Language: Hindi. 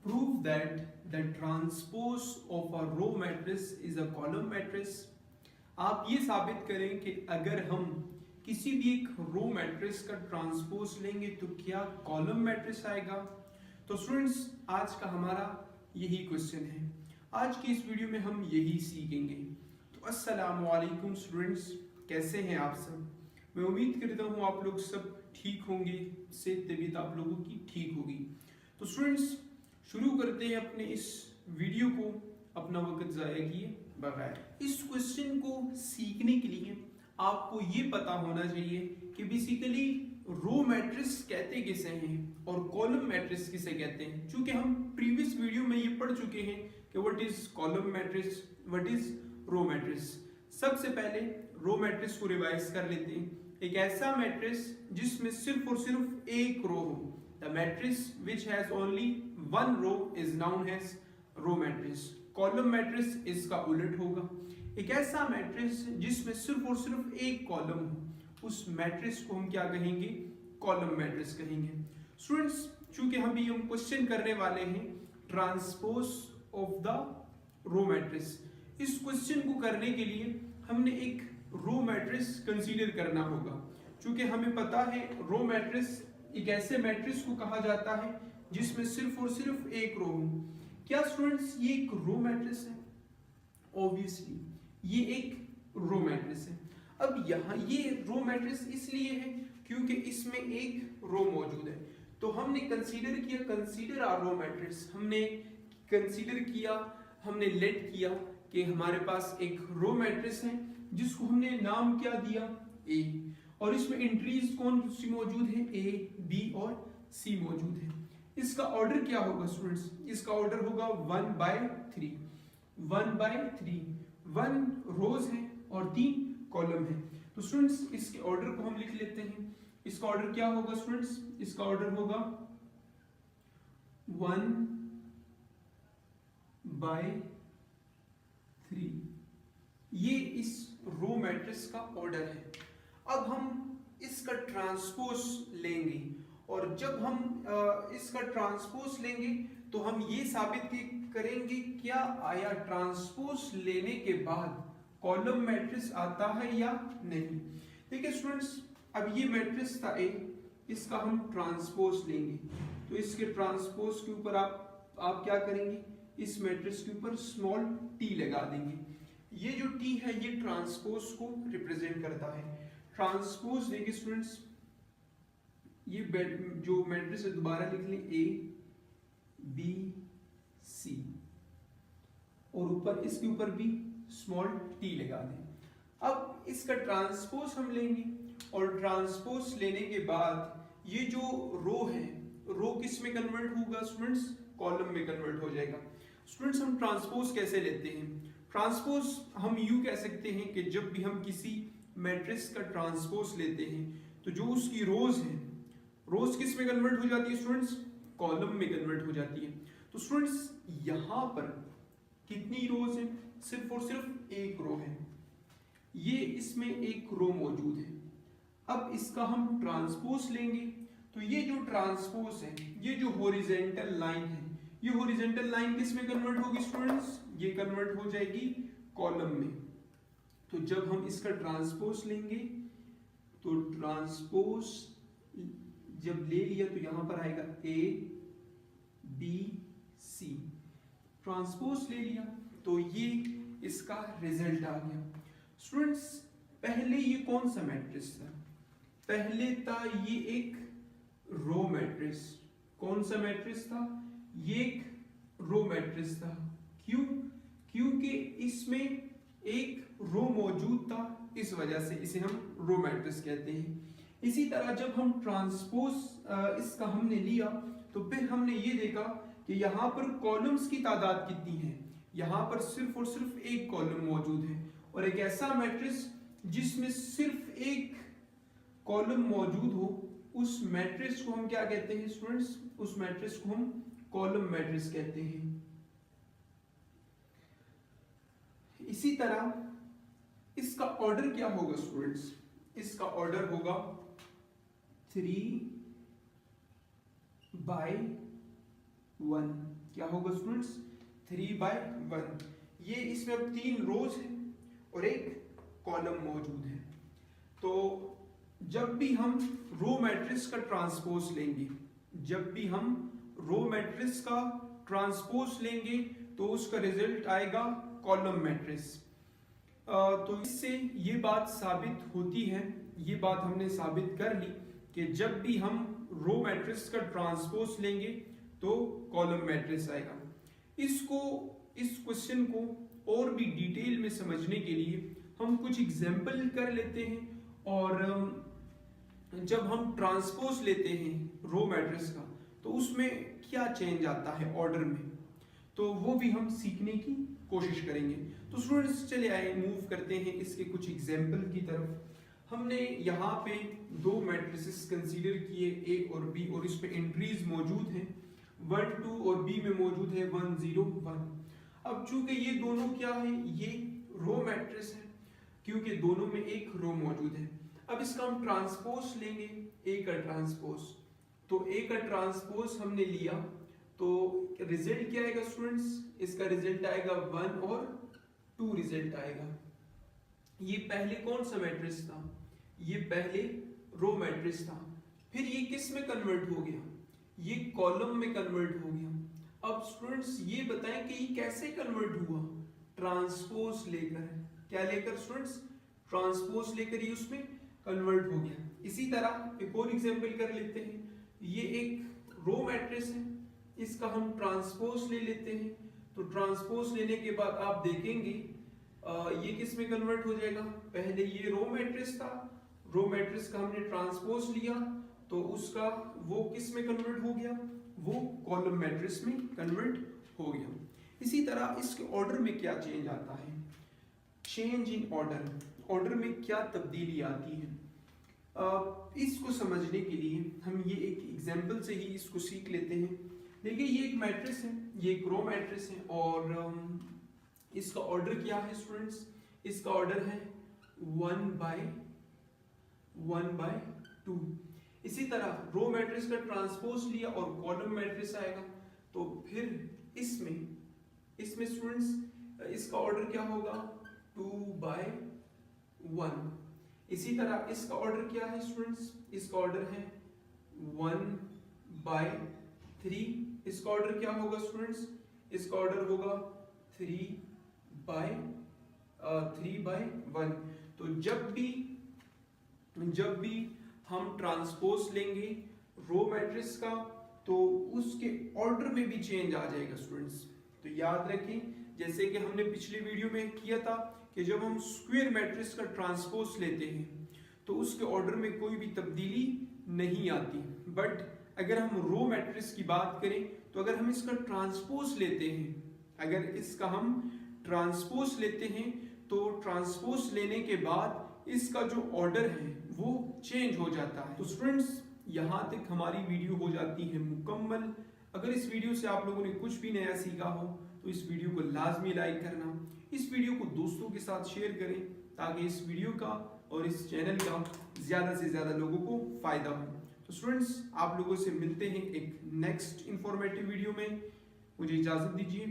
prove that the transpose of a row matrix is a column matrix। आप ये साबित करें कि अगर हम किसी भी एक रो मैट्रिक्स का ट्रांसपोज लेंगे तो क्या कॉलम मैट्रिक्स आएगा। तो स्टूडेंट्स आज का हमारा यही क्वेश्चन है। आज की इस वीडियो में हम यही सीखेंगे। तो अस्सलाम वालेकुम स्टूडेंट्स, कैसे हैं आप सब। मैं उम्मीद करता हूँ आप लोग सब ठीक होंगे, सेहत तबीयत आप लोगों की ठीक होगी। तो स्टूडेंट्स शुरू करते हैं अपने इस वीडियो को अपना वक्त ज़ाया किए बगैर। इस क्वेश्चन को सीखने के लिए आपको ये पता होना चाहिए कि बेसिकली रो मैट्रिक्स कहते किसे हैं और कॉलम मैट्रिक्स किसे कहते हैं। चूंकि हम प्रीवियस वीडियो में ये पढ़ चुके हैं कि what is column matrix, what is row matrix. सबसे पहले रो मैट्रिक्स को रिवाइज कर लेते हैं। एक ऐसा मैट्रिक्स जिसमें सिर्फ और सिर्फ एक रो हो। The matrix which has only one row is known as row matrix. Column matrix इसका उलट होगा। एक ऐसा मैट्रिक्स जिसमें सिर्फ और सिर्फ एक कॉलम हो, उस मैट्रिक्स को हम क्या कहेंगे, कॉलम मैट्रिक्स कहेंगे। स्टूडेंट्स चूंकि हम क्वेश्चन करने वाले हैं transpose of the row matrix, इस क्वेश्चन को करने के लिए हमने एक रो मैट्रिक्स कंसीडर करना होगा। चूंकि हमें पता है रो मैट्रिक्स एक ऐसे मैट्रिक्स को कहा जाता है जिसमें सिर्फ और सिर्फ एक रो हो। क्या स्टूडेंट्स ये एक रो मैट्रिक्स है? ऑब्वियसली ये एक रो मैट्रिक्स है। अब यहाँ ये रो मैट्रिक्स इसलिए है क्योंकि इसमें एक रो मौजूद है। तो हमने कंसीडर आर रो मैट्रिक्स, हमने कंसीडर किया, हमने लेट किया कि हमारे पास एक रो मैट्रिक्स है जिसको हमने नाम क्या दिया, ए, और इसमें एंट्रीज कौन सी मौजूद है, ए, बी और सी मौजूद है। इसका ऑर्डर क्या होगा स्टूडेंट्स? इसका ऑर्डर होगा 1/3। 1/3 1 रोज है और 3 कॉलम है। तो स्टूडेंट्स इसके ऑर्डर को हम लिख लेते हैं। इसका ऑर्डर क्या होगा स्टूडेंट्स? इसका ऑर्डर होगा 1/3। ये इस रो मैट्रिक्स का ऑर्डर है। अब हम इसका ट्रांसपोज लेंगे और जब हम इसका ट्रांसपोज लेंगे तो हम ये साबित करेंगे क्या आया ट्रांसपोज लेने के बाद कॉलम मैट्रिक्स आता है या नहीं। देखिए स्टूडेंट्स अब ये मैट्रिक्स था ए, इसका हम ट्रांसपोज लेंगे तो इसके ट्रांसपोज के ऊपर आप क्या करेंगे, इस मैट्रिक्स के ऊपर स्मॉल टी लगा देंगे। ये जो टी है ये ट्रांसपोज को रिप्रेजेंट करता है। ट्रांसपोज देखिए स्टूडेंट्स ये जो मैट्रिक्स है दोबारा लिख लें, ए बी सी और ऊपर इसके ऊपर भी स्मॉल टी लगा दें। अब इसका ट्रांसपोज हम लेंगे और ट्रांसपोज लेने के बाद ये जो रो है, रो किस में कन्वर्ट होगा स्टूडेंट्स, कॉलम में कन्वर्ट हो जाएगा। स्टूडेंट्स हम ट्रांसपोज कैसे लेते हैं? ट्रांसपोज हम यूं कह सकते हैं कि जब भी हम किसी मैट्रिक्स का ट्रांसपोज लेते हैं तो जो उसकी रोज है, रोज किस में कन्वर्ट हो जाती है स्टूडेंट्स, कॉलम में कन्वर्ट हो जाती है। तो स्टूडेंट्स यहां पर कितनी रोज है, सिर्फ और सिर्फ एक रो है। ये इसमें एक रो मौजूद है। अब इसका हम ट्रांसपोज लेंगे तो ये जो ट्रांसपोज है, ये जो हॉरिजॉन्टल लाइन है, ये हॉरिजॉन्टल लाइन किस में कन्वर्ट होगी स्टूडेंट्स, ये कन्वर्ट हो जाएगी कॉलम में। तो जब हम इसका ट्रांसपोज लेंगे तो ट्रांसपोज जब ले लिया तो यहां पर आएगा ए बी सी। ट्रांसपोज ले लिया तो ये इसका रिजल्ट आ गया। स्टूडेंट्स पहले ये कौन सा मैट्रिक्स था? पहले था ये एक रो मैट्रिक्स। कौन सा मैट्रिक्स था? ये एक रो मैट्रिक्स था। क्यों? क्योंकि इसमें एक रो मौजूद था, इस वजह से इसे हम रो मैट्रिक्स कहते हैं। इसी तरह जब हम ट्रांसपोज इसका हमने लिया तो फिर हमने ये देखा कि यहाँ पर कॉलम्स की तादाद कितनी है। यहाँ पर सिर्फ और सिर्फ एक कॉलम मौजूद है और एक ऐसा मैट्रिक्स जिसमें सिर्फ एक कॉलम मौजूद हो, उस मैट्रिक्स को हम क्या कहते हैं स्टूडेंट्स, उस मैट्रिक्स को हम कॉलम मैट्रिक्स कहते हैं। इसी तरह इसका ऑर्डर क्या होगा स्टूडेंट्स? इसका ऑर्डर होगा 3/3 1, क्या होगा स्टूडेंट्स 3/1। ये इसमें अब 3 रोज है और एक कॉलम मौजूद है। तो जब भी हम रो मैट्रिक्स का ट्रांसपोज लेंगे, जब भी हम रो मैट्रिक्स का ट्रांसपोज लेंगे तो उसका रिजल्ट आएगा कॉलम मैट्रिक्स। तो इससे ये बात साबित होती है, ये बात हमने साबित कर ली कि जब भी हम रो मैट्रिक्स का ट्रांसपोज लेंगे तो कॉलम मैट्रिक्स आएगा। इस क्वेश्चन को और भी डिटेल में समझने के लिए हम कुछ एग्जाम्पल कर लेते हैं, और जब हम ट्रांसपोज लेते हैं रो मैट्रिक्स का तो उसमें क्या चेंज आता है ऑर्डर में, तो वो भी हम सीखने की कोशिश करेंगे। तो स्टूडेंट्स चले आए, मूव करते हैं इसके कुछ एग्जाम्पल की तरफ। हमने यहाँ पे 2 मैट्रिसेस कंसीडर किए, ए और बी, और इस पे एंट्रीज मौजूद हैं 1 2 और बी में मौजूद है 1 0 1। अब चूंकि ये दोनों क्या है, ये रो मैट्रिक्स है क्योंकि दोनों में एक रो मौजूद है। अब इसका हम ट्रांसपोज लेंगे, ए का ट्रांसपोज। तो ए का ट्रांसपोज हमने लिया तो रिजल्ट क्या आएगा स्टूडेंट्स, इसका रिजल्ट आएगा 1 और 2 रिजल्ट आएगा। ये पहले कौन सा मैट्रिक्स था, ये पहले रो मैट्रिक्स था, फिर ये किस में कन्वर्ट हो गया, ये कॉलम में कन्वर्ट हो गया। अब स्टूडेंट्स ये बताएं कि ये कैसे कन्वर्ट हुआ, ट्रांसपोज लेकर। क्या लेकर स्टूडेंट्स, ट्रांसपोज लेकर ये उसमें कन्वर्ट हो गया। इसी तरह एक और एग्जांपल कर लेते हैं। ये एक रो मैट्रिक्स है, इसका हम ट्रांसपोज ले लेते हैं। तो ट्रांसपोज लेने के बाद आप देखेंगे ये किस में कन्वर्ट हो जाएगा, पहले ये रो मैट्रिक्स था, रो मैट्रिक्स का हमने ट्रांसपोज लिया तो उसका वो किस में कन्वर्ट हो गया, वो कॉलम मैट्रिक्स में कन्वर्ट हो गया। इसी तरह इसके ऑर्डर में क्या चेंज आता है, चेंज इन ऑर्डर, ऑर्डर में क्या तब्दीली आती है। इसको समझने के लिए हम ये एक एग्जांपल से ही इसको सीख लेते हैं। देखिए ये एक मैट्रिक्स है, ये एक रो मैट्रिक्स है, और इसका ऑर्डर क्या है स्टूडेंट्स, इसका ऑर्डर है 1/2। इसी तरह रो मैट्रिक्स का ट्रांसपोज लिया और कॉलम मैट्रिक्स आएगा, तो फिर इसमें स्टूडेंट्स इसका ऑर्डर क्या होगा 2/1। इसी तरह इसका ऑर्डर क्या है स्टूडेंट्स, इसका ऑर्डर है 1/3। इसका ऑर्डर क्या होगा स्टूडेंट्स, इसका ऑर्डर होगा 3/1। तो जब भी हम ट्रांसपोज लेंगे रो मैट्रिक्स का तो उसके ऑर्डर में भी चेंज आ जाएगा स्टूडेंट्स। तो याद रखें, जैसे कि हमने पिछले वीडियो में किया था कि जब हम स्क्वायर मैट्रिक्स का ट्रांसपोज लेते हैं तो उसके ऑर्डर में कोई भी तब्दीली नहीं आती। बट अगर हम रो मैट्रिक्स की बात करें तो अगर हम इसका ट्रांसपोज लेते हैं, अगर इसका हम ट्रांसपोज लेते हैं तो ट्रांसपोज लेने के बाद इसका जो ऑर्डर है वो चेंज हो जाता है। तो स्टूडेंट्स यहाँ तक हमारी वीडियो हो जाती है मुकम्मल। अगर इस वीडियो से आप लोगों ने कुछ भी नया सीखा हो तो इस वीडियो को लाजमी लाइक करना, इस वीडियो को दोस्तों के साथ शेयर करें ताकि इस वीडियो का और इस चैनल का ज़्यादा से ज़्यादा लोगों को फ़ायदा हो। तो स्टूडेंट्स आप लोगों से मिलते हैं एक नेक्स्ट इंफॉर्मेटिव वीडियो में, मुझे इजाज़त दीजिए।